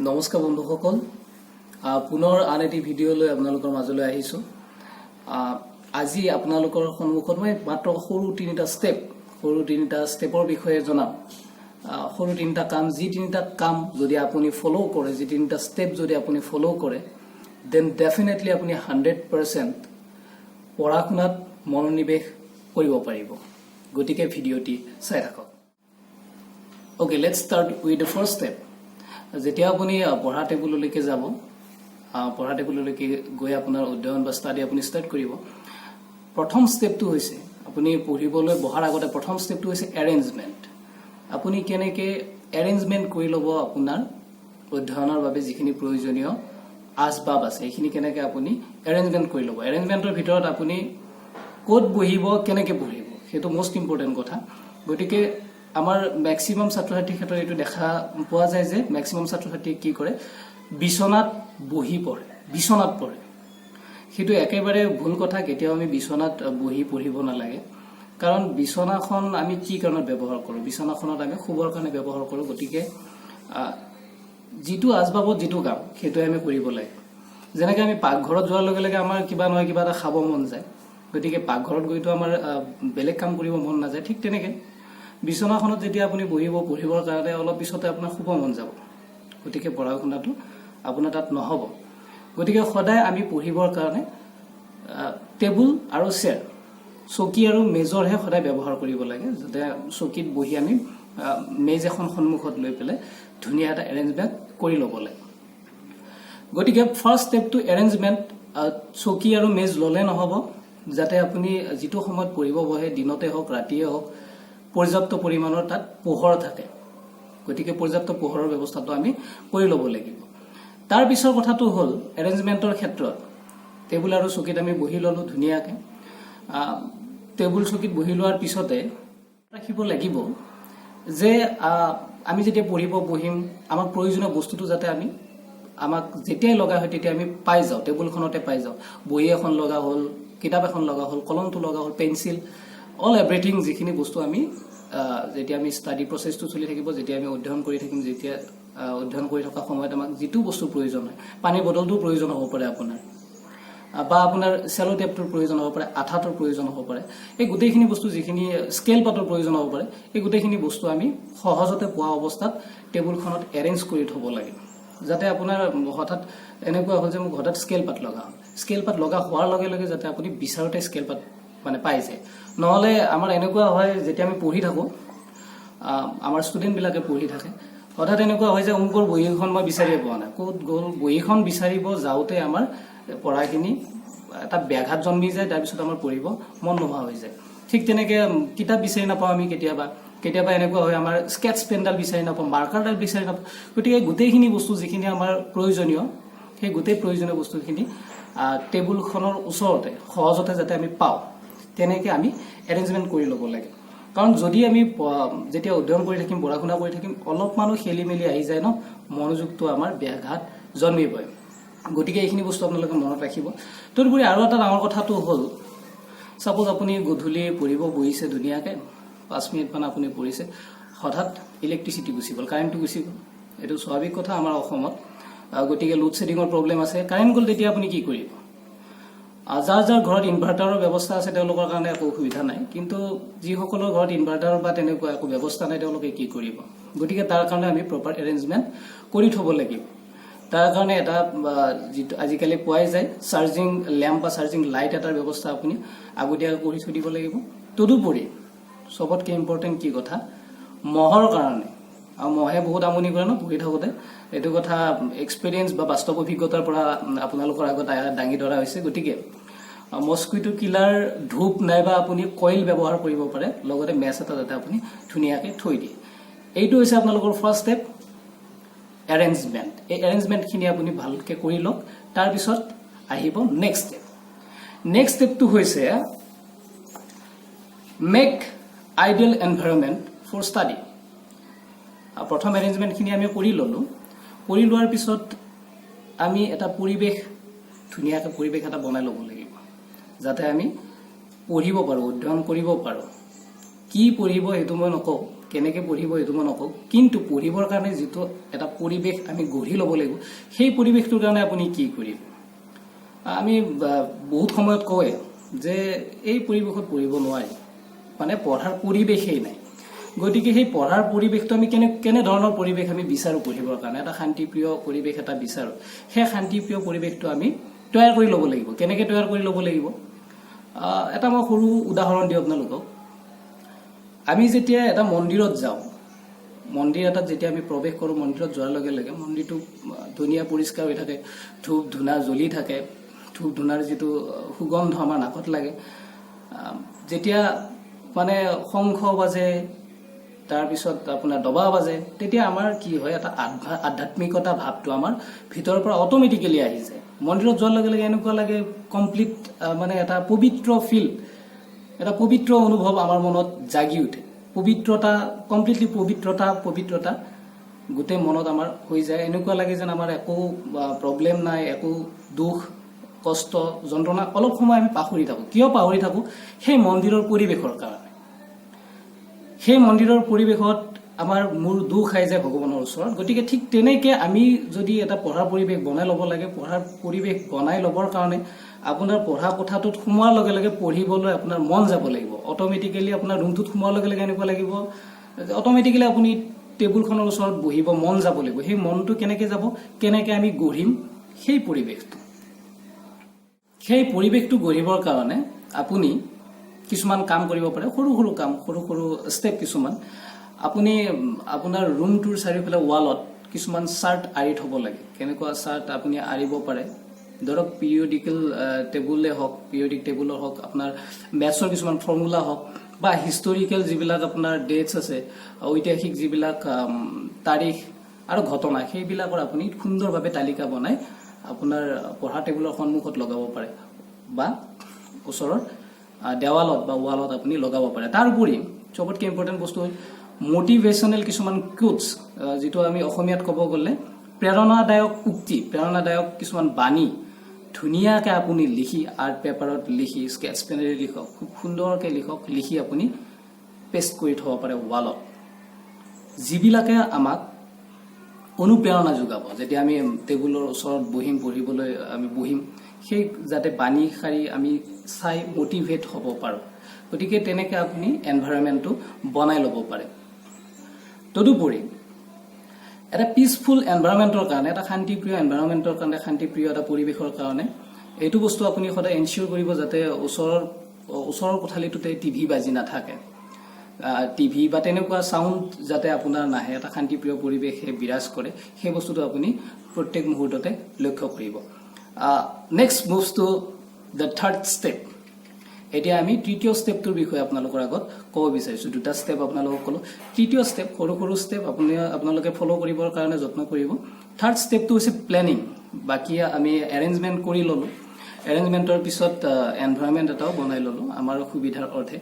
নমস্কাৰ বন্ধুসকল পুনৰ আন এটি ভিডিঅ' লৈ আপোনালোকৰ মাজলৈ আহিছো আজি আপোনালোকৰ সন্মুখত মই মাত্ৰ সৰু তিনিটা ষ্টেপৰ বিষয়ে জনাম সৰু তিনিটা কাম যি তিনিটা কাম যদি আপুনি ফলো কৰে যি তিনিটা ষ্টেপ যদি আপুনি ফলো কৰে দেন ডেফিনেটলি আপুনি 100% পঢ়া-শুনাত মনোনিৱেশ কৰিব পাৰিব গতিকে ভিডিঅ'টি চাই থাকক Okay, let's start with the first step. যেতিয়া আপুনি পঢ়া টেবুললৈকে যাব পঢ়া টেবুললৈকে গৈ আপোনাৰ অধ্যয়ন বা ষ্টাডি আপুনি ষ্টাৰ্ট কৰিব প্ৰথম ষ্টেপটো হৈছে আপুনি পঢ়িবলৈ বহাৰ আগতে প্ৰথম ষ্টেপটো হৈছে এৰেঞ্জমেন্ট আপুনি কেনেকৈ এৰেঞ্জমেন্ট কৰি ল'ব আপোনাৰ অধ্যয়নৰ বাবে যিখিনি প্ৰয়োজনীয় আচবাব আছে এইখিনি কেনেকৈ আপুনি এৰেঞ্জমেন্ট কৰি ল'ব এৰেঞ্জমেন্টৰ ভিতৰত আপুনি ক'ত বহিব কেনেকৈ বহিব সেইটো মোষ্ট ইম্পৰ্টেন্ট কথা গতিকে আমাৰ ম্যাক্সিমাম ছাত্ৰ-ছাত্ৰীৰ ক্ষেত্ৰত এটো দেখা পোৱা যায় যে ম্যাক্সিমাম ছাত্ৰ-ছাত্ৰীয়ে কি কৰে বিছনাত বহি পঢ়ে বিছনাত পঢ়ে সেইটো একেবাৰে ভুল কথা কেতিয়াও আমি বিছনাত বহি পঢ়িব নালাগে কাৰণ বিছনাখন আমি কি কাৰণত ব্যৱহাৰ কৰো বিছনাখনত আমি শুবৰ কাৰণে ব্যৱহাৰ কৰো গতিকে যিটো আজবাবত যিটো কাম সেইটো আমি কৰিব লাগে যেনেকৈ আমি পাকঘৰত যোৱাৰ লগে লগে আমাৰ কিবা নহয় কিবা এটা খাব মন যায় গতিকে পাকঘৰত গৈতো আমাৰ বেলেগ কাম কৰিব মন নাযায় ঠিক তেনেকৈ বিছনাখনত যেতিয়া আপুনি বহিব পঢ়িবৰ কাৰণে অলপ পিছতে আপোনাৰ শুব মন যাব গতিকে পঢ়া-শুনাটো আপোনাৰ তাত নহব গতিকে সদায় আমি পঢ়িবৰ কাৰণে টেবুল আৰু চেয়াৰ চকী আৰু মেজৰহে সদায় ব্যৱহাৰ কৰিব লাগে যাতে চকীত বহি আমি মেজ এখন সন্মুখত লৈ পেলাই ধুনীয়া এটা এৰেঞ্জমেন্ট কৰি ল'ব লাগে গতিকে ফাৰ্ষ্ট ষ্টেপটো এৰেঞ্জমেন্ট চকী আৰু মেজ ললে নহব যাতে আপুনি যিটো সময়ত পঢ়িব বহে দিনতে হওক ৰাতিয়ে হওক পৰ্যাপ্ত পৰিমাণৰ তাত পোহৰ থাকে গতিকে পৰ্যাপ্ত পোহৰৰ ব্যৱস্থাটো আমি কৰি ল'ব লাগিব তাৰ পিছৰ কথাটো হ'ল এৰেঞ্জমেন্টৰ ক্ষেত্ৰত টেবুল আৰু চকীত আমি বহি ললো ধুনীয়াকৈ টেবুল চকীত বহি লোৱাৰ পিছতে ৰাখিব লাগিব যে আমি যেতিয়া পঢ়িব বহিম আমাক প্ৰয়োজনীয় বস্তুটো যাতে আমাক যেতিয়াই লগা হয় তেতিয়া আমি পাই যাওঁ টেবুলখনতে পাই যাওঁ বহি এখন লগা হ'ল কিতাপ এখন লগা হ'ল কলমটো লগা হ'ল পেন্সিল অল এভৰিথিং যিখিনি বস্তু আমি যেতিয়া আমি ষ্টাডি প্ৰচেছটো চলি থাকিব যেতিয়া আমি অধ্যয়ন কৰি থাকিম যেতিয়া অধ্যয়ন কৰি থকা সময়ত আমাক যিটো বস্তু প্ৰয়োজন হয় পানীৰ বটলটোৰ প্ৰয়োজন হ'ব পাৰে আপোনাৰ বা আপোনাৰ চেলো টেপটোৰ প্ৰয়োজন হ'ব পাৰে আঠাটোৰ প্ৰয়োজন হ'ব পাৰে এই গোটেইখিনি বস্তু যিখিনি স্কেল পাতৰ প্ৰয়োজন হ'ব পাৰে এই গোটেইখিনি বস্তু আমি সহজতে পোৱা অৱস্থাত টেবুলখনত এৰেঞ্জ কৰি থ'ব লাগে যাতে আপোনাৰ হঠাৎ এনেকুৱা হ'ল যে মোক হঠাৎ স্কেল পাত লগা হ'ল স্কেল পাত লগা হোৱাৰ লগে লগে যাতে আপুনি বিচাৰোতে স্কেল পাত মানে পাই যায় নহলে আমাৰ এনেকুৱা হয় যেতিয়া আমি পঢ়ি থাকো আমাৰ ষ্টুডেন্ট বিলাকে পঢ়ি থাকে হঠাৎ এনেকুৱা হয় যে অংকৰ বহিখন মই বিচাৰিয়ে পোৱা নাই ক'ত গ'ল বহিখন বিচাৰিব যাওঁতে আমাৰ পঢ়াখিনি এটা ব্যাঘাত জন্মি যায় তাৰ পিছত আমাৰ পঢ়িব মন নোহোৱা হৈ যায় ঠিক তেনেকৈ কিতাপ বিচাৰি নাপাওঁ আমি কেতিয়াবা এনেকুৱা হয় আমাৰ স্কেটছ পেনডাল বিচাৰি নাপাওঁ মাৰ্কাৰডাল বিচাৰি নাপাওঁ গতিকে গোটেইখিনি বস্তু যিখিনি আমাৰ প্ৰয়োজনীয় সেই গোটেই প্ৰয়োজনীয় বস্তুখিনি টেবুলখনৰ ওচৰতে সহজতে যাতে আমি পাওঁ তেনেকৈ আমি এৰেঞ্জমেন্ট কৰি ল'ব লাগে কাৰণ যদি আমি যেতিয়া অধ্যয়ন কৰি থাকিম পঢ়া-শুনা কৰি থাকিম অলপমানো খেলি মেলি আহি যায় ন মনোযোগটো আমাৰ ব্যাঘাত জন্মিবই গতিকে এইখিনি বস্তু আপোনালোকে মনত ৰাখিব তদুপৰি আৰু এটা ডাঙৰ কথাটো হ'ল সাপোজ আপুনি গধূলি পঢ়িব বহিছে ধুনীয়াকৈ 5 মিনিটমান আপুনি পঢ়িছে হঠাৎ ইলেক্ট্ৰিচিটি গুচি গ'ল কাৰেণ্টটো গুচি গ'ল এইটো স্বাভাৱিক কথা আমাৰ অসমত গতিকে লোড শেডিঙৰ প্ৰব্লেম আছে কাৰেণ্ট গ'ল তেতিয়া আপুনি কি কৰিব যাৰ ঘৰত ইনভাৰ্টাৰৰ ব্যৱস্থা আছে তেওঁলোকৰ কাৰণে একো অসুবিধা নাই কিন্তু যিসকলৰ ঘৰত ইনভাৰ্টাৰৰ বা তেনেকুৱা একো ব্যৱস্থা নাই তেওঁলোকে কি কৰিব গতিকে তাৰ কাৰণে আমি প্ৰপাৰ এৰেঞ্জমেন্ট কৰি থ'ব লাগিব তাৰ কাৰণে এটা যিটো আজিকালি পোৱাই যায় চাৰ্জিং লেম্প বা চাৰ্জিং লাইট এটাৰ ব্যৱস্থা আপুনি আগতীয়াকৈ কৰি থৈ দিব লাগিব তদুপৰি সবতকৈ ইম্পৰ্টেণ্ট কি কথা মহৰ কাৰণে আৰু মহে বহুত আমনি কৰে ন পঢ়ি থাকোঁতে এইটো কথা এক্সপিৰিয়েঞ্চ বা বাস্তৱ অভিজ্ঞতাৰ পৰা আপোনালোকৰ আগত দাঙি ধৰা হৈছে গতিকে মস্কিটো কিলাৰ ধূপ নাইবা আপুনি কইল ব্যৱহাৰ কৰিব পাৰে লগতে মেছ এটা যাতে আপুনি ধুনীয়াকৈ থৈ দিয়ে এইটো হৈছে আপোনালোকৰ ফাৰ্ষ্ট ষ্টেপ এৰেঞ্জমেন্ট এই এৰেঞ্জমেন্টখিনি আপুনি ভালকৈ কৰি লওক তাৰপিছত আহিব নেক্সট ষ্টেপটো হৈছে make ideal environment for study প্ৰথম এৰেঞ্জমেন্টখিনি আমি কৰি ল'লো কৰি লোৱাৰ পিছত আমি এটা পৰিৱেশ ধুনীয়াকৈ পৰিৱেশ এটা বনাই ল'ব লাগিব যাতে আমি পঢ়িব পাৰোঁ অধ্যয়ন কৰিব পাৰোঁ কি পঢ়িব সেইটো মই নকওঁ কেনেকৈ পঢ়িব এইটো মই নকওঁ, কিন্তু পঢ়িবৰ কাৰণে যিটো এটা পৰিৱেশ আমি গঢ়ি ল'ব লাগিব, সেই পৰিৱেশটোৰ কাৰণে আপুনি কি কৰিব? আমি বহুত সময়ত কয় যে এই পৰিৱেশত পঢ়িব নোৱাৰি, মানে পঢ়াৰ পৰিৱেশেই নাই। গতিকে সেই পঢ়াৰ পৰিৱেশটো আমি কেনেধৰণৰ পৰিৱেশ আমি বিচাৰোঁ পঢ়িবৰ কাৰণে? এটা শান্তিপ্ৰিয় পৰিৱেশ এটা বিচাৰোঁ। সেই শান্তিপ্ৰিয় পৰিৱেশটো আমি তৈয়াৰ কৰি ল'ব লাগিব। কেনেকৈ তৈয়াৰ কৰি ল'ব লাগিব? এটা মই সৰু উদাহৰণ দিওঁ আপোনালোকক। আমি যেতিয়া এটা মন্দিৰত যাওঁ, মন্দিৰ এটাত যেতিয়া আমি প্ৰৱেশ কৰোঁ, মন্দিৰত যোৱাৰ লগে লগে মন্দিৰটো ধুনীয়া পৰিষ্কাৰ হৈ থাকে, ধূপ ধূনা জ্বলি থাকে, ধূপ ধূনাৰ যিটো সুগন্ধ আমাৰ নাকত লাগে। যেতিয়া মানে শংখ বাজে, তাৰপিছত আপোনাৰ দবা বাজে, তেতিয়া আমাৰ কি হয়, এটা আধ্যাত্মিকতা ভাৱটো আমাৰ ভিতৰৰ পৰা অট'মেটিকেলি আহি যায়। মন্দিৰত যোৱাৰ লগে লগে এনেকুৱা লাগে কমপ্লিট মানে এটা পবিত্ৰ ফিল, এটা পবিত্ৰ অনুভৱ আমাৰ মনত জাগি উঠে। পবিত্ৰতা, কমপ্লিটলি পবিত্ৰতা গোটেই মনত আমাৰ হৈ যায়। এনেকুৱা লাগে যেন আমাৰ একো প্ৰব্লেম নাই, একো দুখ কষ্ট যন্ত্ৰণা অলপ সময় আমি পাহৰি থাকোঁ। কিয় পাহৰি থাকোঁ? সেই মন্দিৰৰ পৰিৱেশৰ কাৰণে। সেই মন্দিৰৰ পৰিৱেশত আমাৰ মূৰ দুখ খাই যায় ভগৱানৰ ওচৰত। গতিকে ঠিক তেনেকৈ আমি যদি এটা পঢ়াৰ পৰিৱেশ বনাই ল'ব লাগে, পঢ়াৰ পৰিৱেশ বনাই ল'বৰ কাৰণে আপোনাৰ পঢ়া কোঠাটোত সোমোৱাৰ লগে লগে পঢ়িবলৈ আপোনাৰ মন যাব লাগিব। অট'মেটিকেলি আপোনাৰ ৰুমটোত সোমোৱাৰ লগে লগে এনেকুৱা লাগিব, অট'মেটিকেলি আপুনি টেবুলখনৰ ওচৰত বহিব মন যাব লাগিব। সেই মনটো কেনেকৈ যাব? কেনেকৈ আমি গঢ়িম সেই পৰিৱেশটো? সেই পৰিৱেশটো গঢ়িবৰ কাৰণে আপুনি কিছুমান কাম কৰিব পাৰে, সৰু সৰু কাম, সৰু সৰু ষ্টেপ কিছুমান। আপুনি আপোনাৰ ৰুমটোৰ চাৰিওফালে ৱালত কিছুমান চাৰ্ট আঁৰি থ'ব লাগে। কেনেকুৱা চাৰ্ট আপুনি আঁৰিব পাৰে? ধৰক পিৰিয়ডিকেল টেবুলে হওক, পিৰিয়ডিক টেবুলৰ হওক, আপোনাৰ মেথছৰ কিছুমান ফৰ্মুলা হওক, বা হিষ্টৰিকেল যিবিলাক আপোনাৰ ডেটছ আছে, ঐতিহাসিক যিবিলাক তাৰিখ আৰু ঘটনা, সেইবিলাকৰ আপুনি সুন্দৰভাৱে তালিকা বনাই আপোনাৰ পঢ়া টেবুলৰ সন্মুখত লগাব পাৰে, বা ওচৰৰ দেৱালত বা ৱালত আপুনি লগাব পাৰে। তাৰোপৰি চবতকৈ ইম্পৰ্টেণ্ট বস্তু হ'ল মটিভেশ্যনেল কিছুমান কোটছ, যিটো আমি অসমীয়াত ক'ব গ'লে প্ৰেৰণাদায়ক উক্তি, প্ৰেৰণাদায়ক কিছুমান বাণী ধুনীয়াকৈ আপুনি লিখি, আৰ্ট পেপাৰত লিখি, স্কেটছ পেনেৰে লিখক, খুব সুন্দৰকৈ লিখক, লিখি আপুনি পেষ্ট কৰি থ'ব পাৰে ৱালত, যিবিলাকে আমাক অনুপ্ৰেৰণা যোগাব। যেতিয়া আমি টেবুলৰ ওচৰত বহিম, পঢ়িবলৈ আমি বহিম, সেই যাতে বাণী শাৰী আমি চাই মটিভেট হ'ব পাৰোঁ। গতিকে তেনেকৈ আপুনি এনভাইৰনমেণ্টটো বনাই ল'ব পাৰে। তদুপৰি এটা পিচফুল এনভাইৰনমেণ্টৰ কাৰণে, এটা শান্তিপ্ৰিয় এনভাইৰনমেণ্টৰ কাৰণে, শান্তিপ্ৰিয় এটা পৰিৱেশৰ কাৰণে এইটো বস্তু আপুনি সদায় এনচিয়ৰ কৰিব যাতে ওচৰৰ কোঠালিটোতে টিভি বাজি নাথাকে, টিভি বা তেনেকুৱা চাউণ্ড যাতে আপোনাৰ নাহে, এটা শান্তিপ্ৰিয় পৰিৱেশে বিৰাজ কৰে, সেই বস্তুটো আপুনি প্ৰত্যেক মুহূৰ্ততে লক্ষ্য কৰিব। Next moves to the third step. এতিয়া আমি তৃতীয় ষ্টেপটোৰ বিষয়ে আপোনালোকৰ আগত ক'ব বিচাৰিছোঁ। দুটা ষ্টেপ আপোনালোকক ক'লোঁ। তৃতীয় ষ্টেপ, সৰু সৰু ষ্টেপ আপোনালোকে ফ'ল' কৰিবৰ কাৰণে যত্ন কৰিব। থাৰ্ড ষ্টেপটো হৈছে প্লেনিং। বাকী আমি এৰেঞ্জমেণ্ট কৰি ল'লোঁ, এৰেঞ্জমেণ্টৰ পিছত এনভাইৰনমেণ্ট এটাও বনাই ল'লোঁ আমাৰ সুবিধাৰ অৰ্থে।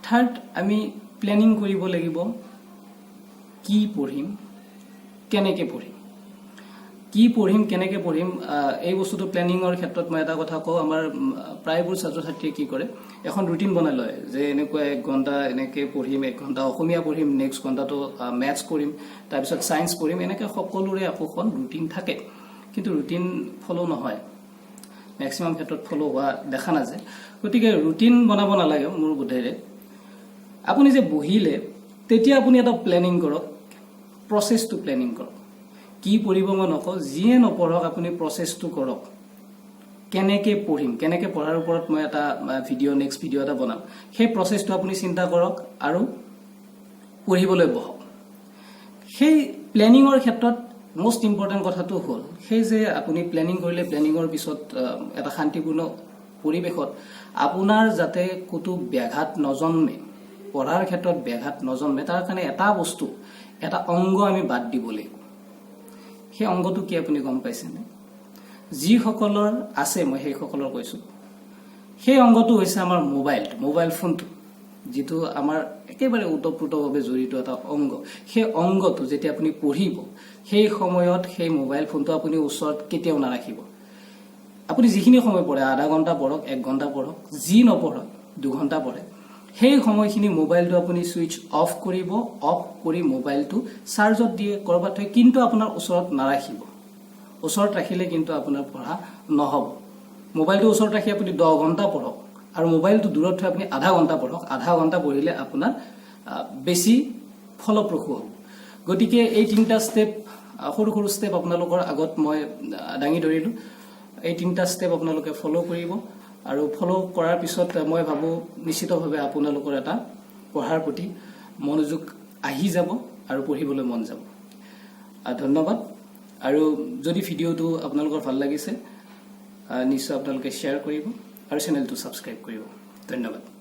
থাৰ্ড, আমি প্লেনিং কৰিব লাগিব, কি পঢ়িম, কেনেকৈ পঢ়িম। কি পঢ়িম, কেনেকৈ পঢ়িম, এই বস্তুটো প্লেনিঙৰ ক্ষেত্ৰত মই এটা কথা কওঁ, আমাৰ প্ৰায়বোৰ ছাত্ৰ ছাত্ৰীয়ে কি কৰে, এখন ৰুটিন বনাই লয় যে এনেকুৱা 1 ঘণ্টা এনেকৈ পঢ়িম, 1 ঘণ্টা অসমীয়া পঢ়িম, নেক্সট ঘণ্টাটো মেথছ পঢ়িম, তাৰপিছত ছায়েন্স পঢ়িম। এনেকৈ সকলোৰে একোখন ৰুটিন থাকে, কিন্তু ৰুটিন ফ'ল' নহয়, মেক্সিমাম ক্ষেত্ৰত ফ'ল' হোৱা দেখা নাযায়। গতিকে ৰুটিন বনাব নালাগে মোৰ বোধেৰে। আপুনি যে বহিলে তেতিয়া আপুনি এটা প্লেনিং কৰক, প্ৰচেছটো প্লেনিং কৰক। কি পঢ়িব মই নকওঁ, যিয়ে নপঢ়ক আপুনি প্ৰচেছটো কৰক। কেনেকৈ পঢ়িম, কেনেকৈ পঢ়াৰ ওপৰত মই এটা নেক্সট ভিডিঅ' এটা বনাম। সেই প্ৰচেছটো আপুনি চিন্তা কৰক আৰু পঢ়িবলৈ বহক। সেই প্লেনিঙৰ ক্ষেত্ৰত মষ্ট ইম্পৰ্টেণ্ট কথাটো হ'ল সেই যে আপুনি প্লেনিং কৰিলে, প্লেনিঙৰ পিছত এটা শান্তিপূৰ্ণ পৰিৱেশত আপোনাৰ যাতে ক'তো ব্যাঘাত নজন্মে, পঢ়াৰ ক্ষেত্ৰত ব্যাঘাত নজন্মে, তাৰ কাৰণে এটা বস্তু, এটা অংগ আমি বাদ দিব লাগিব। সেই অংগটো কি আপুনি গম পাইছেনে? যিসকলৰ আছে, মই সেইসকলৰ কৈছোঁ, সেই অংগটো হৈছে আমাৰ মোবাইল ফোনটো, যিটো আমাৰ একেবাৰে ওতঃপ্ৰোতভাৱে জড়িত এটা অংগ। সেই অংগটো যেতিয়া আপুনি পঢ়িব, সেই সময়ত সেই মোবাইল ফোনটো আপুনি ওচৰত কেতিয়াও নাৰাখিব। আপুনি যিখিনি সময় পঢ়ে, আধা ঘণ্টা পঢ়ক, 1 ঘণ্টা পঢ়ক, যি নপঢ়ক 2 ঘণ্টা পঢ়ে, সেই সময়খিনি মোবাইলটো আপুনি সুইচ অফ কৰিব অফ কৰি মোবাইলটো চাৰ্জত দিয়ে কৰবাত থৈ কিন্তু আপোনাৰ ওচৰত নাৰাখিব ওচৰত ৰাখিলে কিন্তু আপোনাৰ পঢ়া নহব মোবাইলটো ওচৰত ৰাখি আপুনি 10 ঘণ্টা পঢ়ক আৰু মোবাইলটো দূৰত থৈ আপুনি আধা ঘণ্টা পঢ়ক আধা ঘণ্টা পঢ়িলে আপোনাৰ বেছি ফলপ্ৰসূ হ'ব গতিকে এই তিনটা ষ্টেপ সৰু সৰু ষ্টেপ আপোনালোকৰ আগত মই দাঙি ধৰিলো এই তিনটা ষ্টেপ আপোনালোকে ফলো কৰিব আৰু ফলো কৰাৰ পিছত মই ভাবো নিশ্চিতভাৱে আপোনালোকৰ এটা পঢ়াৰ প্ৰতি মনোযোগ আহি যাব আৰু পঢ়িবলৈ মন যাব ধন্যবাদ আৰু যদি ভিডিওটো আপোনালোকৰ ভাল লাগিছে নিশ্চয় আপোনালোকে শ্বেয়াৰ কৰিব আৰু চেনেলটো সাবস্ক্ৰাইব কৰিব ধন্যবাদ